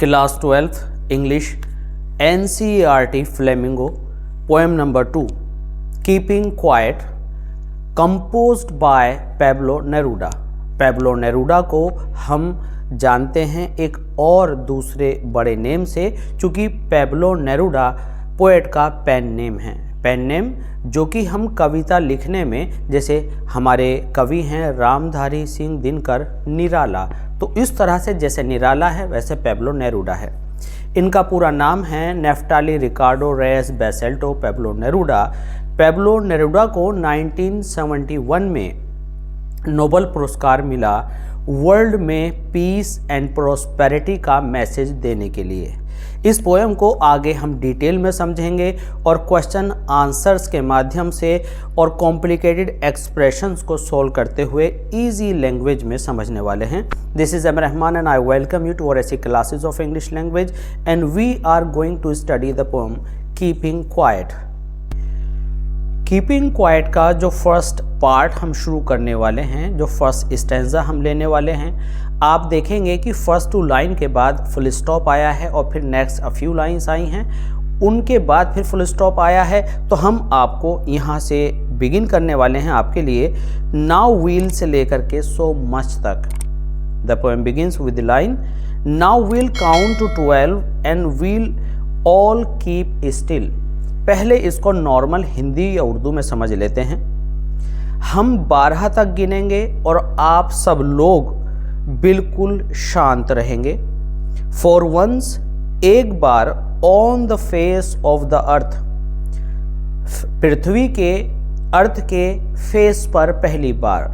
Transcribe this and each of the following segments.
Class 12th English NCERT Flamingo Poem number 2 Keeping Quiet composed by Pablo Neruda। Pablo Neruda को हम जानते हैं एक और दूसरे बड़े नेम से, चूँकि Pablo Neruda पोएट का पेन नेम है। पेन नेम जो कि हम कविता लिखने में, जैसे हमारे कवि हैं रामधारी सिंह दिनकर निराला, तो इस तरह से जैसे निराला है वैसे पेब्लो नेरूडा है। इनका पूरा नाम है नेफ्टाली रिकार्डो रेस बेसेल्टो पेब्लो नेरूडा। पेब्लो नेरूडा को 1971 में नोबेल पुरस्कार मिला वर्ल्ड में पीस एंड प्रोस्पेरिटी का मैसेज देने के लिए। इस पोएम को आगे हम डिटेल में समझेंगे और क्वेश्चन आंसर्स के माध्यम से और कॉम्प्लिकेटेड एक्सप्रेशंस को सॉल्व करते हुए इजी लैंग्वेज में समझने वाले हैं। This is M Rahman and I welcome you to our ऐसी classes of English language and we are going to study the poem keeping quiet. Keeping quiet का जो फर्स्ट पार्ट हम शुरू करने वाले हैं, जो फर्स्ट स्टैंजा हम लेने वाले हैं, आप देखेंगे कि फर्स्ट 2 लाइन के बाद फुल स्टॉप आया है और फिर नेक्स्ट अ फ्यू लाइंस आई हैं, उनके बाद फिर फुल स्टॉप आया है। तो हम आपको यहाँ से बिगिन करने वाले हैं आपके लिए नाउ वील से लेकर के सो मच तक। The poem begins with the line now we'll count to 12 and we'll all keep still. पहले इसको नॉर्मल हिंदी या उर्दू में समझ लेते हैं। हम 12 तक गिनेंगे और आप सब लोग बिल्कुल शांत रहेंगे। फॉर वंस, एक बार, on the face of the earth, पृथ्वी के, अर्थ के फेस पर पहली बार।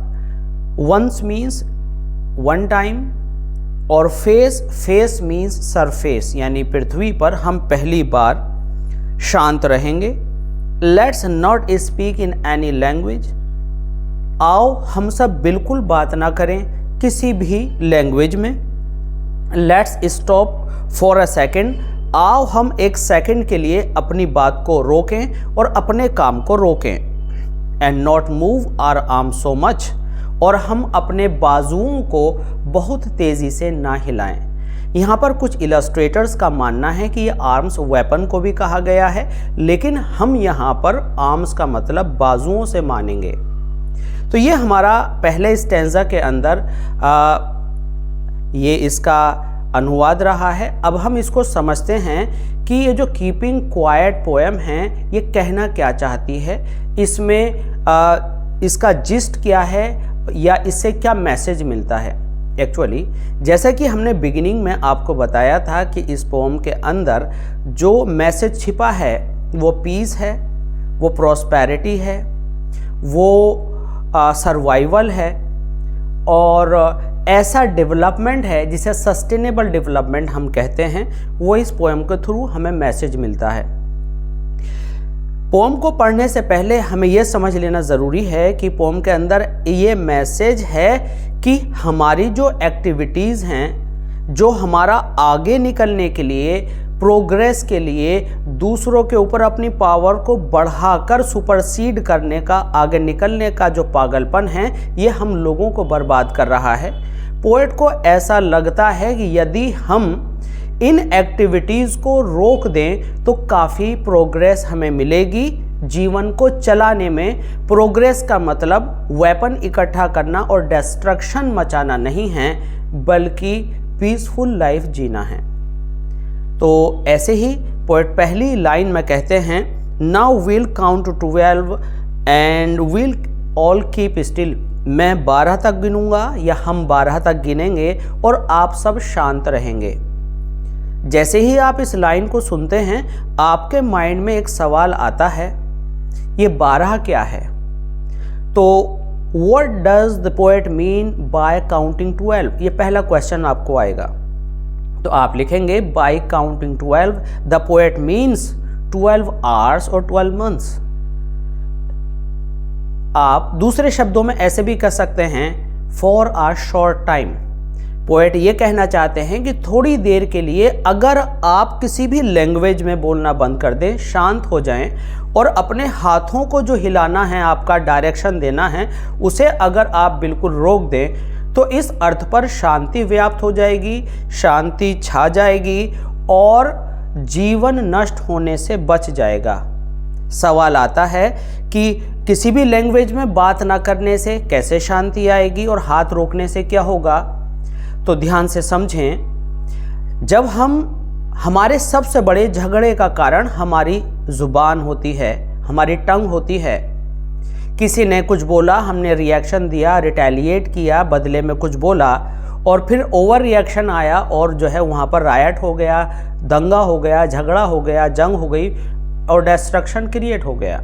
वंस मीन्स वन टाइम और फेस मीन्स सरफेस, यानी पृथ्वी पर हम पहली बार शांत रहेंगे। Let's not speak in any language. आओ हम सब बिल्कुल बात ना करें किसी भी लैंग्वेज में। Let's stop for a second. आओ हम एक सेकेंड के लिए अपनी बात को रोकें और अपने काम को रोकें। And not move our arm so much. और हम अपने बाजुओं को बहुत तेज़ी से ना हिलाएं। यहाँ पर कुछ इलस्ट्रेटर्स का मानना है कि ये आर्म्स वेपन को भी कहा गया है, लेकिन हम यहाँ पर आर्म्स का मतलब बाजुओं से मानेंगे। तो ये हमारा पहले स्टैंजा के अंदर ये इसका अनुवाद रहा है। अब हम इसको समझते हैं कि ये जो कीपिंग क्वाइट पोएम है ये कहना क्या चाहती है, इसमें इसका जिस्ट क्या है या इससे क्या मैसेज मिलता है। एक्चुअली जैसा कि हमने बिगिनिंग में आपको बताया था कि इस पोएम के अंदर जो मैसेज छिपा है वो पीस है, वो प्रॉस्पेरिटी है, वो सर्वाइवल है और ऐसा डेवलपमेंट है जिसे सस्टेनेबल डेवलपमेंट हम कहते हैं। वो इस पोएम के थ्रू हमें मैसेज मिलता है। पोएम को पढ़ने से पहले हमें यह समझ लेना ज़रूरी है कि पोएम के अंदर ये मैसेज है कि हमारी जो एक्टिविटीज़ हैं, जो हमारा आगे निकलने के लिए, प्रोग्रेस के लिए, दूसरों के ऊपर अपनी पावर को बढ़ाकर सुपरसीड करने का, आगे निकलने का जो पागलपन है, ये हम लोगों को बर्बाद कर रहा है। पोएट को ऐसा लगता है कि यदि हम इन एक्टिविटीज़ को रोक दें तो काफ़ी प्रोग्रेस हमें मिलेगी जीवन को चलाने में। प्रोग्रेस का मतलब वेपन इकट्ठा करना और डिस्ट्रक्शन मचाना नहीं है, बल्कि पीसफुल लाइफ जीना है। तो ऐसे ही पोएट पहली लाइन में कहते हैं now we'll count to 12 and we'll all keep still. मैं 12 तक गिनूंगा या हम 12 तक गिनेंगे और आप सब शांत रहेंगे। जैसे ही आप इस लाइन को सुनते हैं आपके माइंड में एक सवाल आता है, ये 12 क्या है? तो what does the poet mean by counting 12? ये पहला क्वेश्चन आपको आएगा। तो आप लिखेंगे bye counting 12 the poet means 12 hours और 12 मंथ्स। आप दूसरे शब्दों में ऐसे भी कह सकते हैं for a short time. Poet ये कहना चाहते हैं कि थोड़ी देर के लिए अगर आप किसी भी लैंग्वेज में बोलना बंद कर दें, शांत हो जाएं और अपने हाथों को जो हिलाना है, आपका डायरेक्शन देना है, उसे अगर आप बिल्कुल रोक दें तो इस अर्थ पर शांति व्याप्त हो जाएगी, शांति छा जाएगी और जीवन नष्ट होने से बच जाएगा। सवाल आता है कि किसी भी लैंग्वेज में बात ना करने से कैसे शांति आएगी और हाथ रोकने से क्या होगा? तो ध्यान से समझें। जब हमारे सबसे बड़े झगड़े का कारण हमारी जुबान होती है, हमारी टंग होती है। किसी ने कुछ बोला, हमने रिएक्शन दिया, रिटेलिएट किया, बदले में कुछ बोला और फिर ओवर रिएक्शन आया और जो है वहाँ पर रायट हो गया, दंगा हो गया, झगड़ा हो गया, जंग हो गई और डिस्ट्रक्शन क्रिएट हो गया।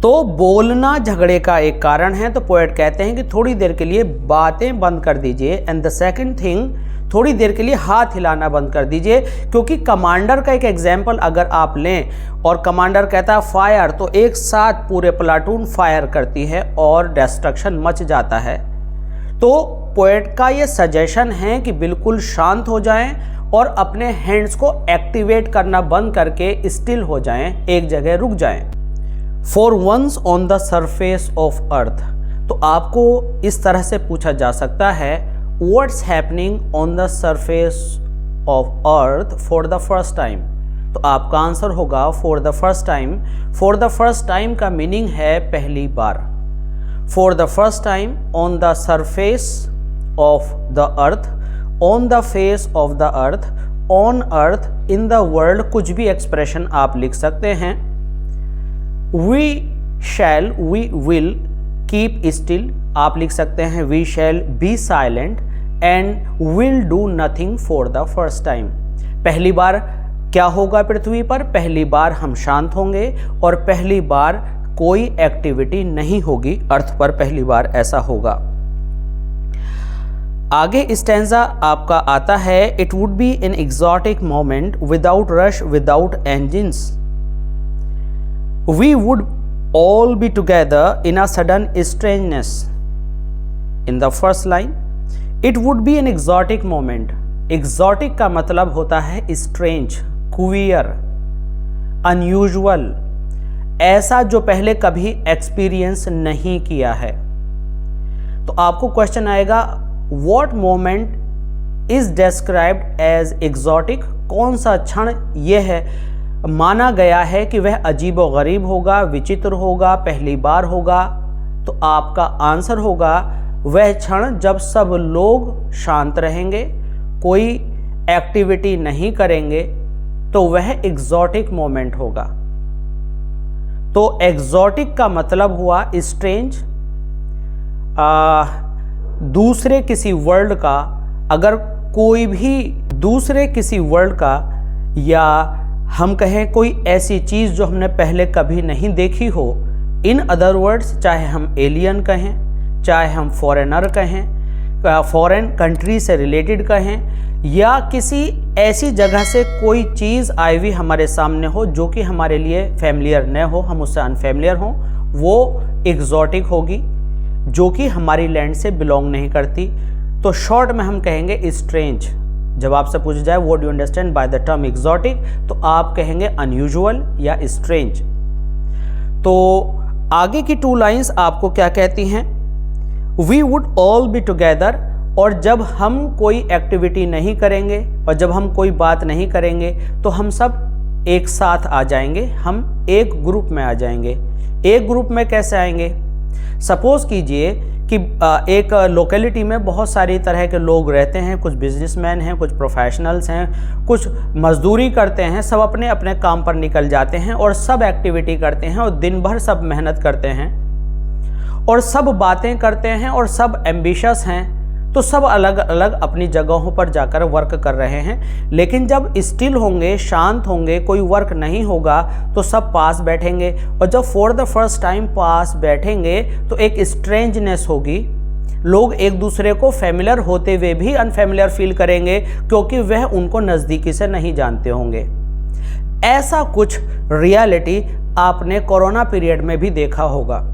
तो बोलना झगड़े का एक कारण है। तो पोएट कहते हैं कि थोड़ी देर के लिए बातें बंद कर दीजिए। एंड द सेकंड थिंग, थोड़ी देर के लिए हाथ हिलाना बंद कर दीजिए, क्योंकि कमांडर का एक एग्जाम्पल अगर आप लें और कमांडर कहता है फायर, तो एक साथ पूरे प्लाटून फायर करती है और डिस्ट्रक्शन मच जाता है। तो पोएट का ये सजेशन है कि बिल्कुल शांत हो जाएं और अपने हैंड्स को एक्टिवेट करना बंद करके स्टिल हो जाएं, एक जगह रुक जाएं। For once on the surface of earth, तो आपको इस तरह से पूछा जा सकता है what's happening on the surface of earth for the first time. तो आपका आंसर होगा for the first time. For the first time का मीनिंग है पहली बार। For the first time on the surface of the earth, on the face of the earth, on earth, in the world, कुछ भी expression आप लिख सकते हैं। We shall, we will keep still, आप लिख सकते हैं we shall be silent and will do nothing for the first time। पहली बार क्या होगा पृथ्वी पर? पहली बार हम शांत होंगे और पहली बार कोई एक्टिविटी नहीं होगी अर्थ पर, पहली बार ऐसा होगा। आगे स्टैंजा आपका आता है it would be an exotic moment without rush, without engines। We would all be together in a sudden strangeness। In the first line, it would be an exotic moment। Exotic का मतलब होता है strange, queer, unusual, ऐसा जो पहले कभी experience नहीं किया है। तो आपको क्वेश्चन आएगा what moment is described as exotic? कौन सा क्षण यह है माना गया है कि वह अजीब व गरीब होगा, विचित्र होगा, पहली बार होगा? तो आपका आंसर होगा वह क्षण जब सब लोग शांत रहेंगे, कोई एक्टिविटी नहीं करेंगे, तो वह एग्जॉटिक मोमेंट होगा। तो एग्जॉटिक का मतलब हुआ स्ट्रेंज, दूसरे किसी वर्ल्ड का, अगर कोई भी दूसरे किसी वर्ल्ड का, या हम कहें कोई ऐसी चीज़ जो हमने पहले कभी नहीं देखी हो। इन अदर वर्ड्स, चाहे हम एलियन कहें, चाहे हम फॉरेनर कहें, फॉरेन कंट्री से रिलेटेड कहें, या किसी ऐसी जगह से कोई चीज़ आई हुई हमारे सामने हो जो कि हमारे लिए फैमिलियर न हो, हम उससे अनफैमिलियर हों, वो एग्जॉटिक होगी, जो कि हमारी लैंड से बिलोंग नहीं करती। तो शॉर्ट में हम कहेंगे स्ट्रेंज। जब आपसे पूछा जाए what do you understand by the term exotic, तो आप कहेंगे अनयूजुअल या स्ट्रेंज। तो आगे की टू लाइंस आपको क्या कहती हैं? We would all be together, और जब हम कोई एक्टिविटी नहीं करेंगे और जब हम कोई बात नहीं करेंगे तो हम सब एक साथ आ जाएंगे, हम एक ग्रुप में आ जाएंगे। एक ग्रुप में कैसे आएंगे? सपोज कीजिए कि एक लोकेलिटी में बहुत सारी तरह के लोग रहते हैं, कुछ बिजनेसमैन हैं, कुछ प्रोफेशनल्स हैं, कुछ मजदूरी करते हैं, सब अपने अपने काम पर निकल जाते हैं और सब एक्टिविटी करते हैं और दिन भर सब मेहनत करते हैं और सब बातें करते हैं और सब एम्बिशियस हैं। तो सब अलग अलग अपनी जगहों पर जाकर वर्क कर रहे हैं, लेकिन जब स्टिल होंगे, शांत होंगे, कोई वर्क नहीं होगा, तो सब पास बैठेंगे। और जब for the first time pass बैठेंगे तो एक स्ट्रेंजनेस होगी, लोग एक दूसरे को फेमिलियर होते हुए भी अनफेमिलियर फील करेंगे, क्योंकि वह उनको नज़दीकी से नहीं जानते होंगे। ऐसा कुछ रियलिटी आपने कोरोना पीरियड में भी देखा होगा।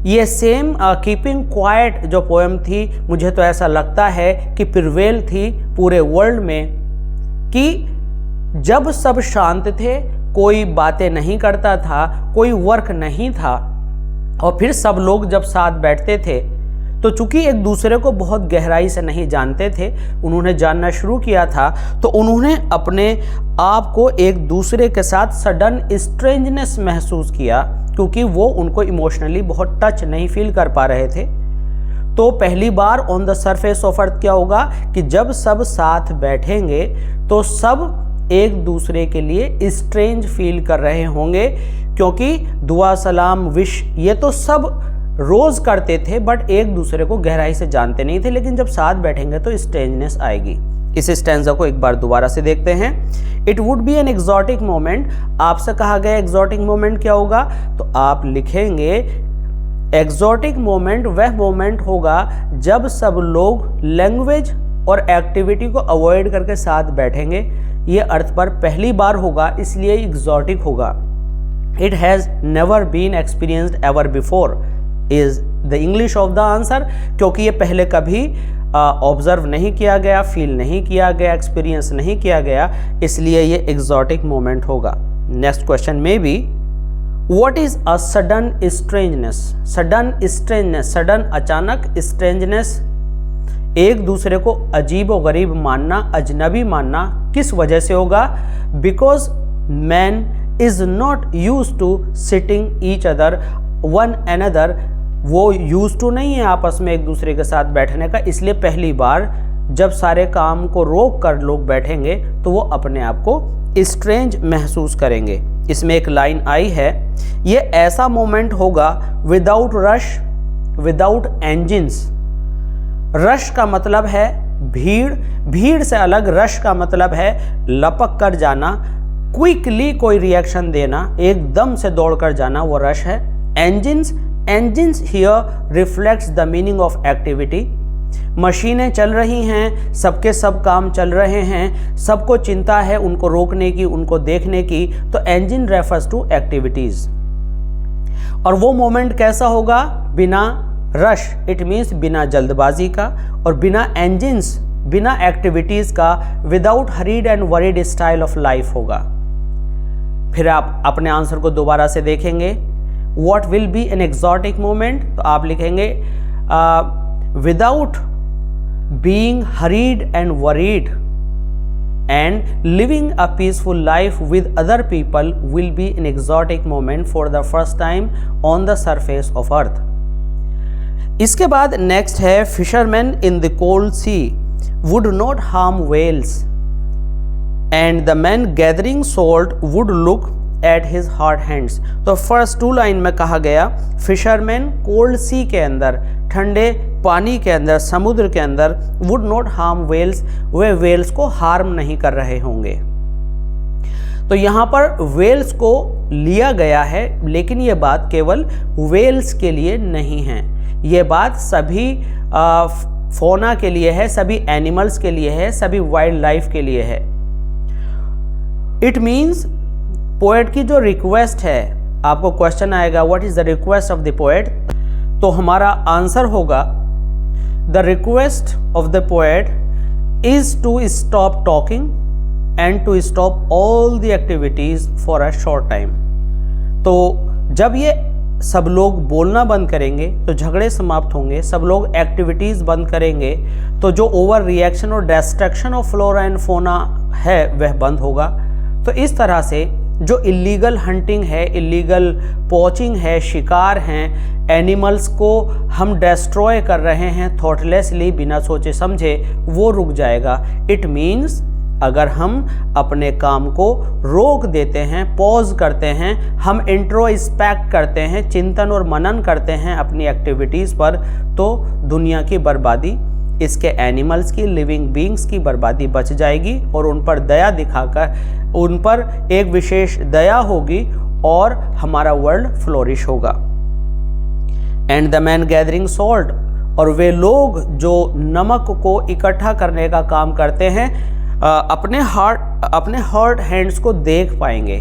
ये सेम कीपिंग क्वाइट जो पोएम थी, मुझे तो ऐसा लगता है कि प्रिवेल थी पूरे वर्ल्ड में, कि जब सब शांत थे, कोई बातें नहीं करता था, कोई वर्क नहीं था, और फिर सब लोग जब साथ बैठते थे तो चूंकि एक दूसरे को बहुत गहराई से नहीं जानते थे, उन्होंने जानना शुरू किया था, तो उन्होंने अपने आप को एक दूसरे के साथ सडन स्ट्रेंजनेस महसूस किया, क्योंकि वो उनको इमोशनली बहुत टच नहीं फील कर पा रहे थे। तो पहली बार on the surface of earth क्या होगा कि जब सब साथ बैठेंगे तो सब एक दूसरे के लिए स्ट्रेंज फील कर रहे होंगे, क्योंकि दुआ सलाम विश ये तो सब रोज करते थे, बट एक दूसरे को गहराई से जानते नहीं थे। लेकिन जब साथ बैठेंगे तो स्ट्रेंजनेस आएगी। इस स्टैंजा को एक बार दोबारा से देखते हैं। It would be an exotic moment. आपसे कहा गया एग्जॉटिक मोमेंट क्या होगा, तो आप लिखेंगे एग्जॉटिक मोमेंट वह मोमेंट होगा जब सब लोग लैंग्वेज और एक्टिविटी को अवॉइड करके साथ बैठेंगे। ये अर्थ पर पहली बार होगा, इसलिए एग्जॉटिक होगा। It has never been experienced ever before is the English of the answer, क्योंकि ये पहले कभी ऑब्जर्व नहीं किया गया, फील नहीं किया गया, एक्सपीरियंस नहीं किया गया, इसलिए ये एग्जॉटिक मोमेंट होगा। नेक्स्ट क्वेश्चन में भी What is a sudden strangeness? Sudden strangeness, sudden अचानक, strangeness एक दूसरे को अजीब और गरीब मानना, अजनबी मानना, किस वजह से होगा? Because man is not used to sitting each other one another, वो used to नहीं है आपस में एक दूसरे के साथ बैठने का, इसलिए पहली बार जब सारे काम को रोक कर लोग बैठेंगे तो वो अपने आप को स्ट्रेंज महसूस करेंगे। इसमें एक लाइन आई है, ये ऐसा मोमेंट होगा विदाउट रश, विदाउट एंजिन्स। रश का मतलब है भीड़, भीड़ से अलग रश का मतलब है लपक कर जाना, क्विकली कोई रिएक्शन देना, एकदम से दौड़कर जाना, वो रश है। Engines, engines here reflects the meaning of activity. मशीनें चल रही हैं, सबके सब काम चल रहे हैं, सबको चिंता है उनको रोकने की, उनको देखने की, तो एंजिन रेफर्स टू एक्टिविटीज। और वो मोमेंट कैसा होगा? बिना रश, इट मीन्स बिना जल्दबाजी का, और बिना एंजिन्स, बिना एक्टिविटीज का, without hurried and worried style of life होगा। फिर आप अपने आंसर को दोबारा से देखेंगे। What will be an exotic moment, तो आप लिखेंगे without being hurried and worried and living a peaceful life with other people will be an exotic moment for the first time on the surface of earth. इसके बाद next है fishermen in the cold sea would not harm whales and the man gathering salt would look at his hard hands. तो first to line में कहा गया fisherman cold सी के अंदर, ठंडे पानी के अंदर, समुद्र के अंदर, वुड नॉट हार्म वेल्स, वे वेल्स को हार्म नहीं कर रहे होंगे। तो यहाँ पर वेल्स को लिया गया है, लेकिन ये बात केवल वेल्स के लिए नहीं है, ये बात सभी फोना के लिए है, सभी एनिमल्स के लिए है, सभी वाइल्ड लाइफ के लिए है। इट मीन्स पोएट की जो रिक्वेस्ट है, आपको क्वेश्चन आएगा what is the request of the poet, तो हमारा आंसर होगा the request of the poet is to stop talking and to stop all the activities for a short time. तो जब ये सब लोग बोलना बंद करेंगे तो झगड़े समाप्त होंगे, सब लोग एक्टिविटीज़ बंद करेंगे तो जो ओवर रिएक्शन और destruction of flora and fauna है वह बंद होगा। तो इस तरह से जो इलीगल हंटिंग है, इलीगल पोचिंग है, शिकार हैं, एनिमल्स को हम डिस्ट्रॉय कर रहे हैं थॉटलेसली, बिना सोचे समझे, वो रुक जाएगा। इट मीन्स अगर हम अपने काम को रोक देते हैं, पॉज करते हैं, हम इंट्रोस्पेक्ट करते हैं, चिंतन और मनन करते हैं अपनी एक्टिविटीज़ पर, तो दुनिया की बर्बादी, इसके एनिमल्स की, लिविंग बींग्स की बर्बादी बच जाएगी और उन पर दया दिखाकर उन पर एक विशेष दया होगी और हमारा वर्ल्ड फ्लोरिश होगा। And the man gathering salt, और वे लोग जो नमक को इकट्ठा करने का काम करते हैं अपने हर्ट हैंड्स को देख पाएंगे।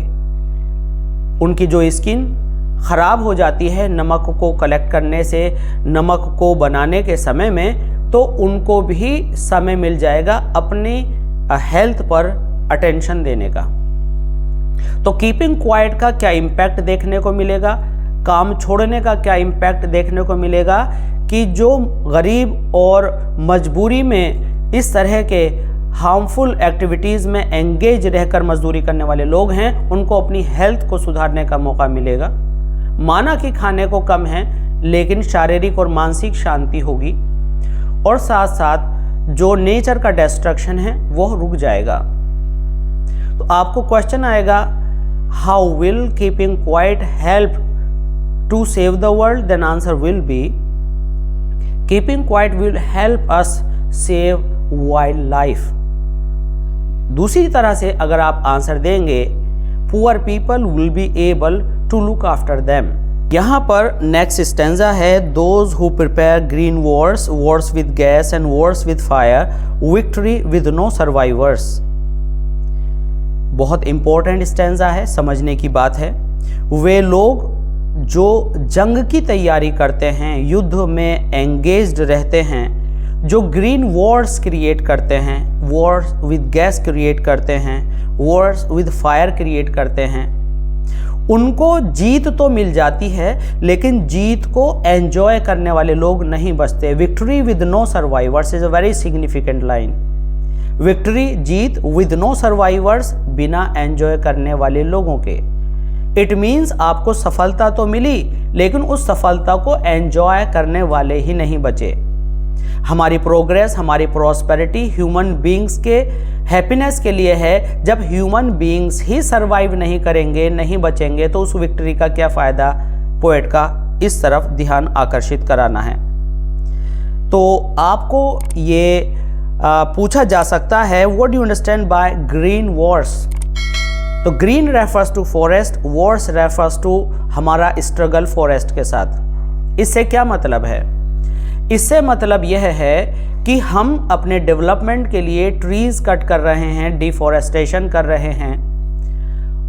उनकी जो स्किन खराब हो जाती है नमक को कलेक्ट करने से, नमक को बनाने के समय में, तो उनको भी समय मिल जाएगा अपनी हेल्थ पर अटेंशन देने का। तो कीपिंग क्वाइट का क्या इम्पैक्ट देखने को मिलेगा? काम छोड़ने का क्या इम्पैक्ट देखने को मिलेगा कि जो गरीब और मजबूरी में इस तरह के हार्मफुल एक्टिविटीज़ में एंगेज रहकर मजदूरी करने वाले लोग हैं, उनको अपनी हेल्थ को सुधारने का मौका मिलेगा। माना कि खाने को कम है, लेकिन शारीरिक और मानसिक शांति होगी, और साथ साथ जो नेचर का डिस्ट्रक्शन है वो रुक जाएगा। तो आपको क्वेश्चन आएगा, how will keeping quiet help to save the world? Then answer will be, keeping quiet will help us save wildlife. दूसरी तरह से अगर आप आंसर देंगे, poor people will be able to look after them. यहाँ पर next stanza है, those who prepare green wars, wars with gas and wars with fire, victory with no survivors. बहुत इंपॉर्टेंट स्टेंजा है, समझने की बात है। वे लोग जो जंग की तैयारी करते हैं, युद्ध में एंगेज्ड रहते हैं, जो ग्रीन वॉर्स क्रिएट करते हैं, वॉर्स विद गैस क्रिएट करते हैं, वॉर्स विद फायर क्रिएट करते हैं, उनको जीत तो मिल जाती है, लेकिन जीत को एंजॉय करने वाले लोग नहीं बचते। Victory with no survivors is a very significant line. Victory, जीत, विद नो सर्वाइवर्स, बिना एंजॉय करने वाले लोगों के। इट मीन्स आपको सफलता तो मिली, लेकिन उस सफलता को एंजॉय करने वाले ही नहीं बचे। हमारी प्रोग्रेस, हमारी प्रॉस्पेरिटी ह्यूमन बीइंग्स के हैप्पीनेस के लिए है। जब ह्यूमन बीइंग्स ही सरवाइव नहीं करेंगे, नहीं बचेंगे, तो उस विक्ट्री का क्या फ़ायदा? पोएट का इस तरफ ध्यान आकर्षित कराना है। तो आपको ये पूछा जा सकता है, what do you understand by green wars? तो green refers to forest, wars refers to हमारा स्ट्रगल फॉरेस्ट के साथ। इससे क्या मतलब है? इससे मतलब यह है कि हम अपने डेवलपमेंट के लिए ट्रीज कट कर रहे हैं, डिफॉरेस्टेशन कर रहे हैं,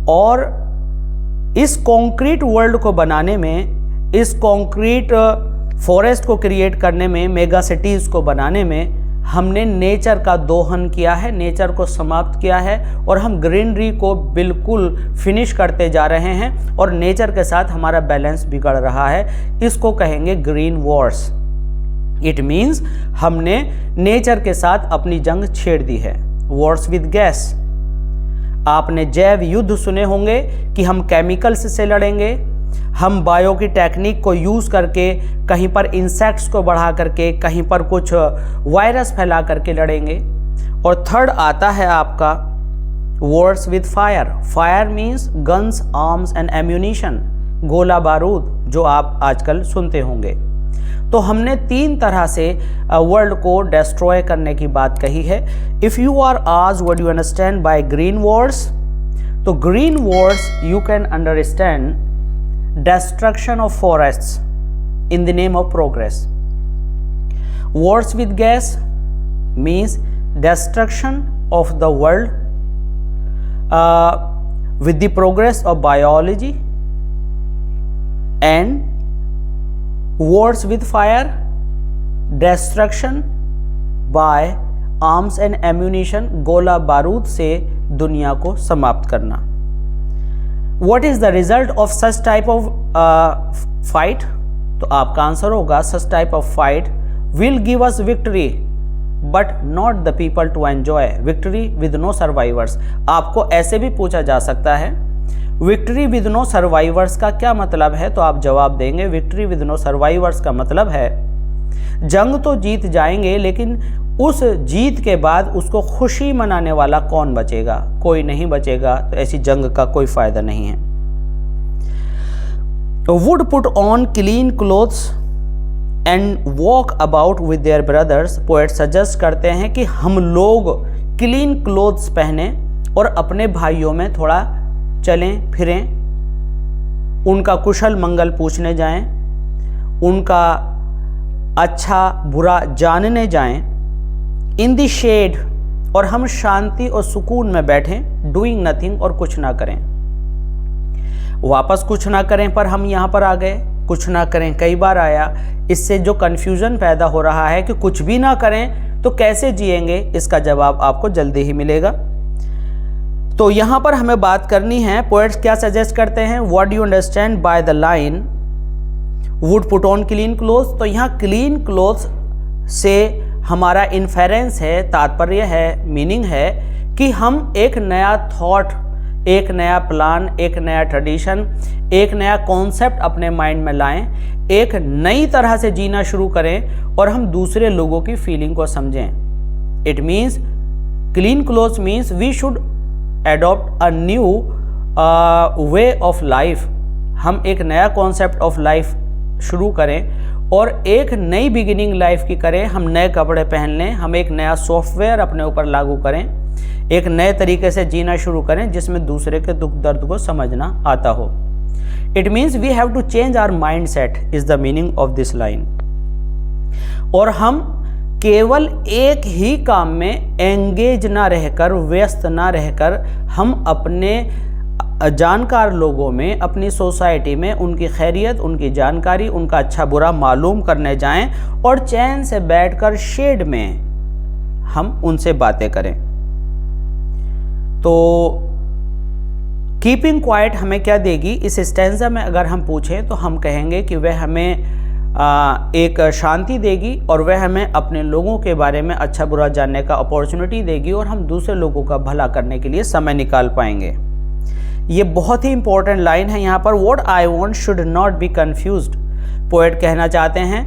और इस कॉन्क्रीट वर्ल्ड को बनाने में, इस कॉन्क्रीट फॉरेस्ट को क्रिएट करने में, मेगा सिटीज़ को बनाने में हमने नेचर का दोहन किया है, नेचर को समाप्त किया है, और हम ग्रीनरी को बिल्कुल फिनिश करते जा रहे हैं, और नेचर के साथ हमारा बैलेंस बिगड़ रहा है। इसको कहेंगे ग्रीन वॉर्स। इट मीन्स हमने नेचर के साथ अपनी जंग छेड़ दी है। वॉर्स विद गैस, आपने जैव युद्ध सुने होंगे कि हम केमिकल्स से लड़ेंगे, हम बायो की टेक्निक को यूज़ करके कहीं पर इंसेक्ट्स को बढ़ा करके, कहीं पर कुछ वायरस फैला करके लड़ेंगे। और थर्ड आता है आपका Wars with fire. Fire means guns, arms and ammunition, गोला बारूद, जो आप आजकल सुनते होंगे। तो हमने तीन तरह से वर्ल्ड को डिस्ट्रॉय करने की बात कही है। If you are asked what you understand by green wars, तो green wars you can understand destruction of forests in the name of progress. Wars with gas means destruction of the world with the progress of biology, and wars with fire, destruction by arms and ammunition, गोला बारूद से दुनिया को समाप्त करना। What is the result of such type of fight? तो आपका answer होगा, such type of fight will give us victory but not the people to enjoy, victory with no survivors। आपको ऐसे भी पूछा जा सकता है, victory with no survivors का क्या मतलब है? तो आप जवाब देंगे, victory with no survivors का मतलब है जंग तो जीत जाएंगे, लेकिन उस जीत के बाद उसको खुशी मनाने वाला कौन बचेगा? कोई नहीं बचेगा। तो ऐसी जंग का कोई फायदा नहीं है। Would put on clean clothes and walk about with their brothers. Poet suggest करते हैं कि हम लोग क्लीन क्लोथ्स पहने और अपने भाइयों में थोड़ा चलें फिरें, उनका कुशल मंगल पूछने जाएं, उनका अच्छा बुरा जानने जाएं, इन दी शेड, और हम शांति और सुकून में बैठें, डूइंग नथिंग, और कुछ ना करें। वापस कुछ ना करें पर हम यहाँ पर आ गए, कुछ ना करें कई बार आया। इससे जो कन्फ्यूज़न पैदा हो रहा है कि कुछ भी ना करें तो कैसे जिएंगे, इसका जवाब आपको जल्दी ही मिलेगा। तो यहाँ पर हमें बात करनी है, पोएट्स क्या सजेस्ट करते हैं, what do you understand by the line would put on clean clothes. तो यहाँ क्लीन क्लोथ्स से हमारा इन्फेरेंस है, तात्पर्य है, मीनिंग है कि हम एक नया थॉट, एक नया प्लान, एक नया ट्रेडिशन, एक नया कॉन्सेप्ट अपने माइंड में लाएं, एक नई तरह से जीना शुरू करें और हम दूसरे लोगों की फीलिंग को समझें। It means clean clothes means we should adopt a new way of life. हम एक नया कॉन्सेप्ट ऑफ लाइफ शुरू करें और एक नई बिगिनिंग लाइफ की करें। हम नए कपड़े पहन लें, हम एक नया सॉफ्टवेयर अपने ऊपर लागू करें, एक नए तरीके से जीना शुरू करें जिसमें दूसरे के दुख दर्द को समझना आता हो। It means we have to change our mindset is the meaning of this line. और हम केवल एक ही काम में एंगेज ना रहकर, व्यस्त ना रहकर, हम अपने जानकार लोगों में, अपनी सोसाइटी में उनकी खैरियत, उनकी जानकारी, उनका अच्छा बुरा मालूम करने जाएं और चैन से बैठकर शेड में हम उनसे बातें करें। तो कीपिंग क्वाइट हमें क्या देगी? इस स्टैंजा में अगर हम पूछें तो हम कहेंगे कि वह हमें एक शांति देगी और वह हमें अपने लोगों के बारे में अच्छा बुरा जानने का अपॉर्चुनिटी देगी और हम दूसरे लोगों का भला करने के लिए समय निकाल पाएंगे। ये बहुत ही इंपॉर्टेंट लाइन है यहाँ पर। What I want should not be confused. Poet कहना चाहते हैं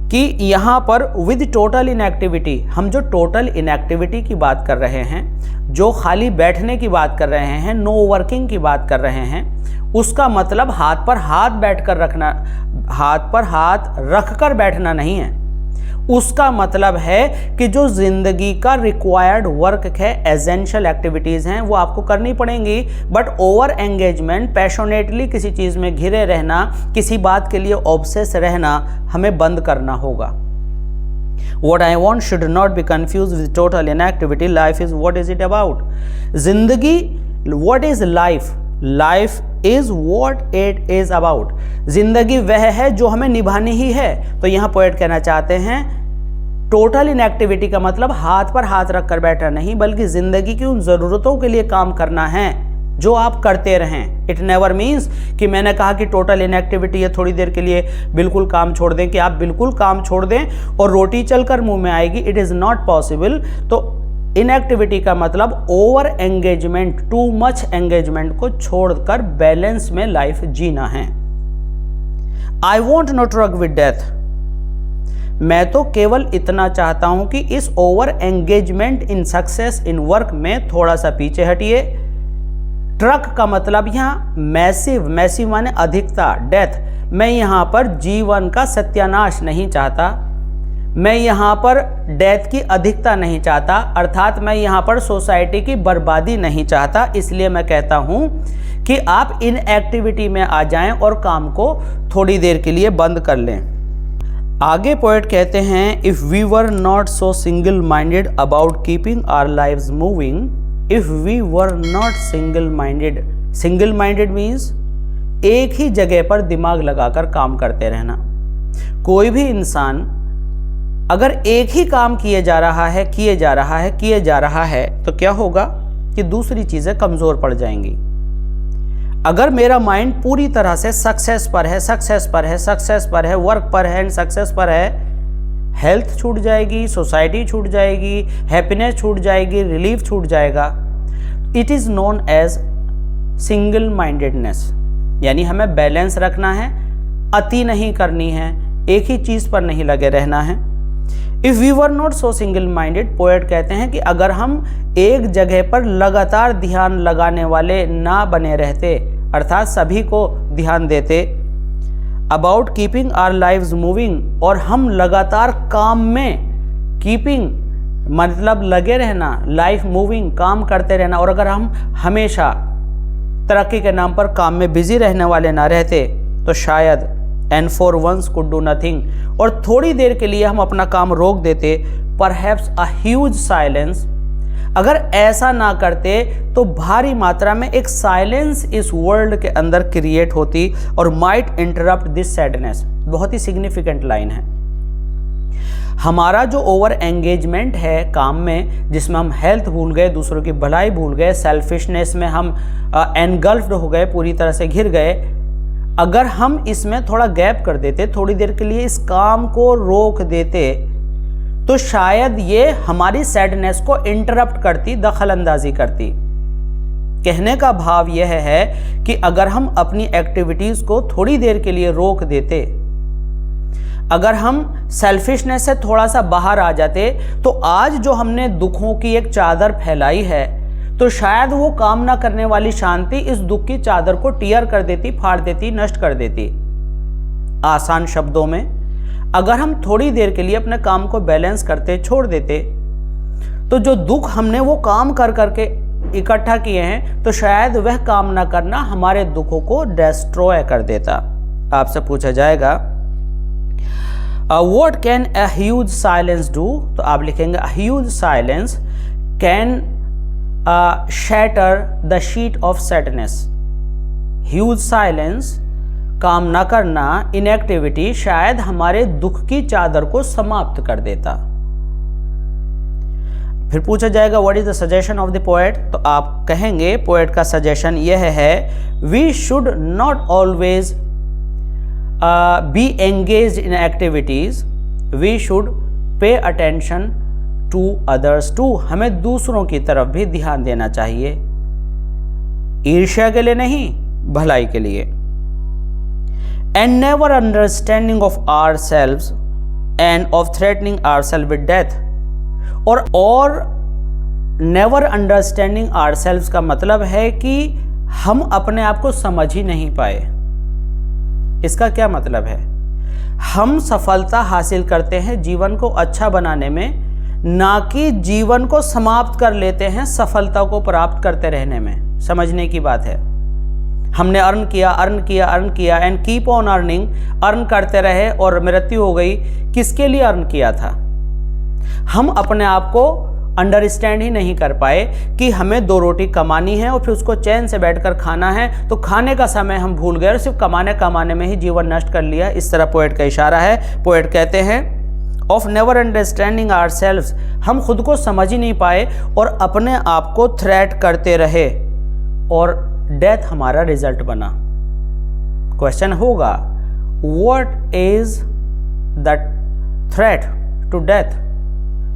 कि यहाँ पर विद टोटल इनएक्टिविटी, हम जो टोटल इनएक्टिविटी की बात कर रहे हैं, जो खाली बैठने की बात कर रहे हैं, नो वर्किंग की बात कर रहे हैं, उसका मतलब हाथ पर हाथ बैठकर रखना, हाथ पर हाथ रखकर बैठना नहीं है। उसका मतलब है कि जो जिंदगी का रिक्वायर्ड वर्क है, एसेंशियल एक्टिविटीज़ हैं, वो आपको करनी पड़ेंगी। बट ओवर एंगेजमेंट, पैशनेटली किसी चीज़ में घिरे रहना, किसी बात के लिए ऑब्सेस रहना हमें बंद करना होगा। What I want should not be confused with total inactivity. Life is what is it about? जिंदगी, what is life? Life is what it is about. जिंदगी वह है जो हमें निभानी ही है। तो यहाँ पोएट कहना चाहते हैं टोटल इनएक्टिविटी का मतलब हाथ पर हाथ रखकर बैठना नहीं, बल्कि जिंदगी की उन ज़रूरतों के लिए काम करना है जो आप करते रहें। इट नेवर मीन्स कि मैंने कहा कि टोटल इनएक्टिविटी है, थोड़ी देर के लिए बिल्कुल काम छोड़ दें, कि आप बिल्कुल काम छोड़ दें और रोटी चलकर मुंह में आएगी। It is not possible. तो इनएक्टिविटी का मतलब over engagement, too much engagement को छोड़कर बैलेंस में लाइफ जीना है। आई वॉन्ट नॉट रग विद डेथ। मैं तो केवल इतना चाहता हूं कि इस over engagement in success in work में थोड़ा सा पीछे हटिए। ट्रक का मतलब यहाँ मैसिव, मैसिव माने अधिकता, डेथ। मैं यहाँ पर जीवन का सत्यानाश नहीं चाहता, मैं यहाँ पर डेथ की अधिकता नहीं चाहता, अर्थात मैं यहाँ पर सोसाइटी की बर्बादी नहीं चाहता। इसलिए मैं कहता हूँ कि आप इन एक्टिविटी में आ जाएं और काम को थोड़ी देर के लिए बंद कर लें। आगे पोएट कहते हैं if we were not so single minded about keeping our lives moving, if we were not single minded. Single minded means एक ही जगह पर दिमाग लगाकर काम करते रहना। कोई भी इंसान अगर एक ही काम किए जा रहा है तो क्या होगा कि दूसरी चीज़ें कमज़ोर पड़ जाएंगी। अगर मेरा माइंड पूरी तरह से सक्सेस पर है, वर्क पर है, सक्सेस पर है, हेल्थ छूट जाएगी, सोसाइटी छूट जाएगी, हैप्पीनेस छूट जाएगी, रिलीफ छूट जाएगा। It is known as single mindedness. यानी हमें बैलेंस रखना है, अति नहीं करनी है, एक ही चीज़ पर नहीं लगे रहना है। If we were not so single minded, poet कहते हैं कि अगर हम एक जगह पर लगातार ध्यान लगाने वाले ना बने रहते, अर्थात सभी को ध्यान देते, about keeping our lives moving, और हम लगातार काम में, कीपिंग मतलब लगे रहना, लाइफ मूविंग काम करते रहना, और अगर हम हमेशा तरक्की के नाम पर काम में बिजी रहने वाले ना रहते तो शायद and for once could do nothing, और थोड़ी देर के लिए हम अपना काम रोक देते, परहैप्स अ ह्यूज साइलेंस। अगर ऐसा ना करते तो भारी मात्रा में एक साइलेंस इस वर्ल्ड के अंदर क्रिएट होती और माइट इंटरप्ट दिस सैडनेस। बहुत ही सिग्निफिकेंट लाइन है। हमारा जो ओवर एंगेजमेंट है काम में, जिसमें हम हेल्थ भूल गए, दूसरों की भलाई भूल गए, सेल्फिशनेस में हम एनगल्फ्ड हो गए, पूरी तरह से घिर गए, अगर हम इसमें थोड़ा गैप कर देते, थोड़ी देर के लिए इस काम को रोक देते, तो शायद ये हमारी सैडनेस को इंटरप्ट करती, दखल अंदाजी करती। कहने का भाव यह है कि अगर हम अपनी एक्टिविटीज को थोड़ी देर के लिए रोक देते, अगर हम सेल्फिशनेस से थोड़ा सा बाहर आ जाते, तो आज जो हमने दुखों की एक चादर फैलाई है, तो शायद वो काम ना करने वाली शांति इस दुख की चादर को टीयर कर देती, फाड़ देती, नष्ट कर देती। आसान शब्दों में, अगर हम थोड़ी देर के लिए अपने काम को बैलेंस करते, छोड़ देते, तो जो दुख हमने वो काम कर करके इकट्ठा किए हैं, तो शायद वह काम ना करना हमारे दुखों को डिस्ट्रॉय कर देता। आपसे पूछा जाएगा what can a huge silence do, तो आप लिखेंगे a huge silence can shatter the sheet of sadness. Huge silence, काम ना करना, इनएक्टिविटी शायद हमारे दुख की चादर को समाप्त कर देता। फिर पूछा जाएगा what is the suggestion of the poet, तो आप कहेंगे पोएट का सजेशन यह है we should not always be engaged in activities, we should pay attention to others too. हमें दूसरों की तरफ भी ध्यान देना चाहिए, ईर्ष्या के लिए नहीं, भलाई के लिए। And never understanding of ourselves and of threatening ourself with death. और नेवर अंडरस्टैंडिंग आवर सेल्व्स का मतलब है कि हम अपने आप को समझ ही नहीं पाए। इसका क्या मतलब है? हम सफलता हासिल करते हैं जीवन को अच्छा बनाने में, ना कि जीवन को समाप्त कर लेते हैं सफलता को प्राप्त करते रहने में। समझने की बात है। हमने अर्न किया and keep on earning, earn करते रहे और मृत्यु हो गई। किसके लिए अर्न किया था? हम अपने आप को अंडरस्टैंड ही नहीं कर पाए कि हमें 2 रोटी कमानी है और फिर उसको चैन से बैठकर खाना है, तो खाने का समय हम भूल गए और सिर्फ कमाने में ही जीवन नष्ट कर लिया। इस तरह पोएट का इशारा है। पोएट कहते हैं ऑफ नेवर अंडरस्टैंडिंग आवरसेल्व्स, हम खुद को समझ ही नहीं पाए और अपने आप को थ्रेट करते रहे और डेथ हमारा रिजल्ट बना। क्वेश्चन होगा what is the threat to death,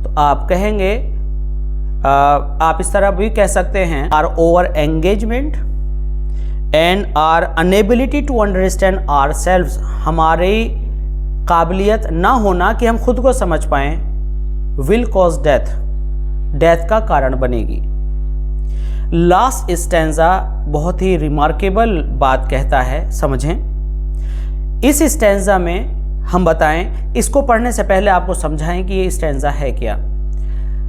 तो आप कहेंगे आप इस तरह भी कह सकते हैं our over engagement and our inability to understand ourselves, हमारी काबिलियत ना होना कि हम खुद को समझ पाएं, विल कॉज डेथ, डेथ का कारण बनेगी। लास्ट स्टैंजा बहुत ही रिमार्केबल बात कहता है, समझें। इस स्टैंजा में हम बताएं, इसको पढ़ने से पहले आपको समझाएं कि ये स्टैंजा है क्या।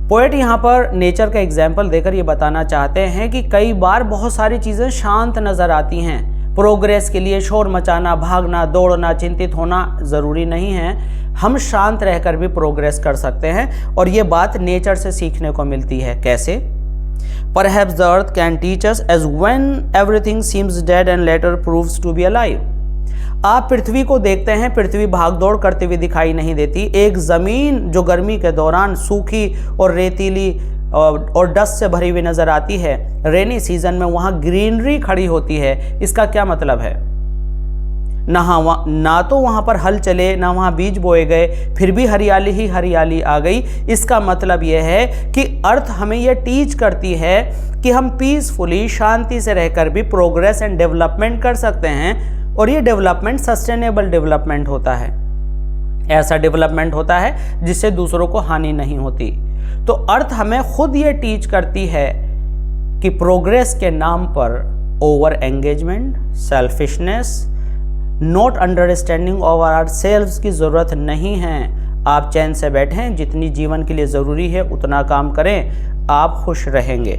पोएट यहाँ पर नेचर का एग्जाम्पल देकर ये बताना चाहते हैं कि कई बार बहुत सारी चीज़ें शांत नज़र आती हैं। प्रोग्रेस के लिए शोर मचाना, भागना, दौड़ना, चिंतित होना ज़रूरी नहीं है। हम शांत रहकर भी प्रोग्रेस कर सकते हैं और ये बात नेचर से सीखने को मिलती है। कैसे? Perhaps the earth can teach us as when everything seems dead and later proves to be alive. आप पृथ्वी को देखते हैं, पृथ्वी भागदौड़ करती हुई दिखाई नहीं देती। एक ज़मीन जो गर्मी के दौरान सूखी और रेतीली और डस्ट से भरी हुई नज़र आती है, रेनी सीजन में वहाँ ग्रीनरी खड़ी होती है। इसका क्या मतलब है? ना तो वहाँ पर हल चले, ना वहाँ बीज बोए गए, फिर भी हरियाली ही हरियाली आ गई। इसका मतलब यह है कि अर्थ हमें यह टीच करती है कि हम पीसफुली, शांति से रहकर भी प्रोग्रेस एंड डेवलपमेंट कर सकते हैं। और ये डेवलपमेंट सस्टेनेबल डेवलपमेंट होता है, ऐसा डेवलपमेंट होता है जिससे दूसरों को हानि नहीं होती। तो अर्थ हमें खुद ये टीच करती है कि प्रोग्रेस के नाम पर over engagement, selfishness, not understanding of ourselves की ज़रूरत नहीं है। आप चैन से बैठें, जितनी जीवन के लिए ज़रूरी है उतना काम करें, आप खुश रहेंगे।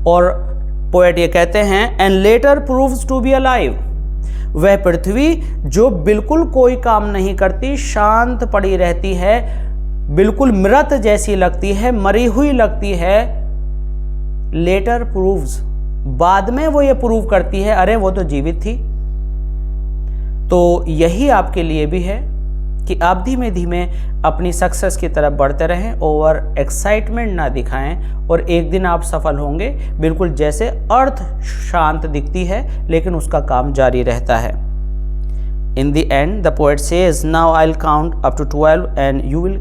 और पोएट ये कहते हैं and later proves to be alive, वह पृथ्वी जो बिल्कुल कोई काम नहीं करती, शांत पड़ी रहती है, बिल्कुल मृत जैसी लगती है, मरी हुई लगती है, लेटर प्रूव्स, बाद में वो ये प्रूव करती है अरे वो तो जीवित थी। तो यही आपके लिए भी है कि आप धीमे धीमे अपनी सक्सेस की तरफ बढ़ते रहें, ओवर एक्साइटमेंट ना दिखाएं और एक दिन आप सफल होंगे। बिल्कुल जैसे अर्थ शांत दिखती है लेकिन उसका काम जारी रहता है। In the end, the poet says, now I'll count up to 12 and you will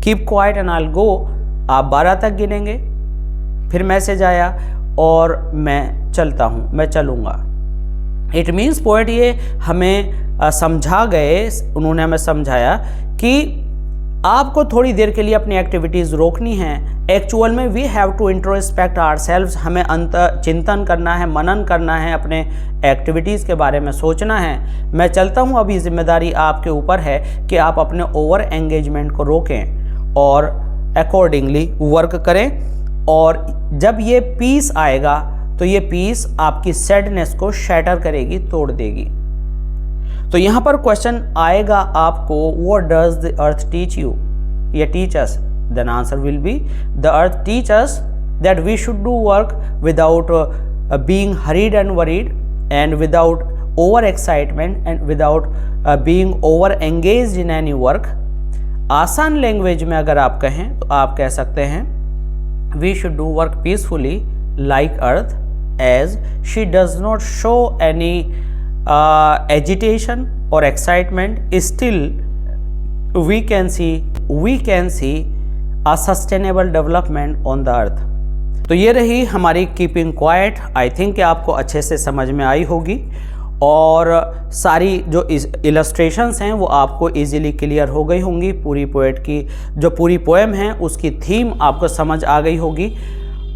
keep quiet and I'll go. आप 12 तक गिनेंगे। फिर मैसेज आया और मैं चलता हूँ, मैं चलूँगा। इट मीन्स पोएट ये हमें समझा गए, उन्होंने हमें समझाया कि आपको थोड़ी देर के लिए अपनी एक्टिविटीज़ रोकनी है। एक्चुअल में we have to introspect ourselves, हमें चिंतन करना है, मनन करना है, अपने एक्टिविटीज़ के बारे में सोचना है। मैं चलता हूँ, अभी जिम्मेदारी आपके ऊपर है कि आप अपने ओवर एंगेजमेंट को रोकें और अकॉर्डिंगली वर्क करें। और जब ये पीस आएगा तो ये पीस आपकी सैडनेस को शैटर करेगी, तोड़ देगी। तो यहाँ पर क्वेश्चन आएगा आपको, what does the earth teach you या teach us? Then answer will be, the earth teach us that we should do work without being hurried and worried and without over excitement and without being over engaged in any work. आसान language में अगर आप कहें तो आप कह सकते हैं, we should do work peacefully like earth as she does not show any agitation or excitement, still we can see a sustainable development on the earth। तो ये रही हमारी कीपिंग क्वाइट। आई थिंक कि आपको अच्छे से समझ में आई होगी और सारी जो इलस्ट्रेशंस हैं वो आपको इजीली क्लियर हो गई होंगी। पूरी पोएट की जो पूरी पोएम है उसकी थीम आपको समझ आ गई होगी।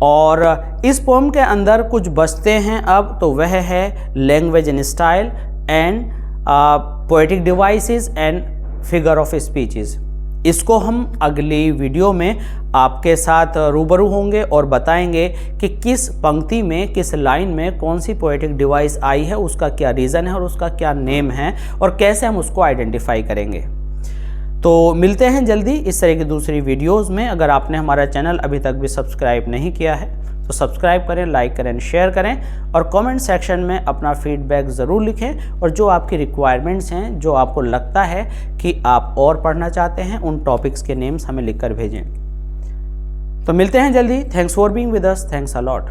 और इस पोएम के अंदर कुछ बचते हैं अब, तो वह है language and style and poetic devices and figure of speeches. इसको हम अगली वीडियो में आपके साथ रूबरू होंगे और बताएंगे कि किस पंक्ति में, किस लाइन में कौन सी पोएटिक डिवाइस आई है, उसका क्या रीज़न है और उसका क्या नेम है और कैसे हम उसको आइडेंटिफाई करेंगे। तो मिलते हैं जल्दी इस तरह की दूसरी वीडियोस में। अगर आपने हमारा चैनल अभी तक भी सब्सक्राइब नहीं किया है तो सब्सक्राइब करें, लाइक करें, शेयर करें और कमेंट सेक्शन में अपना फीडबैक ज़रूर लिखें। और जो आपकी रिक्वायरमेंट्स हैं, जो आपको लगता है कि आप और पढ़ना चाहते हैं, उन टॉपिक्स के नेम्स हमें लिखकर भेजें। तो मिलते हैं जल्दी। Thanks for being with us. Thanks a lot.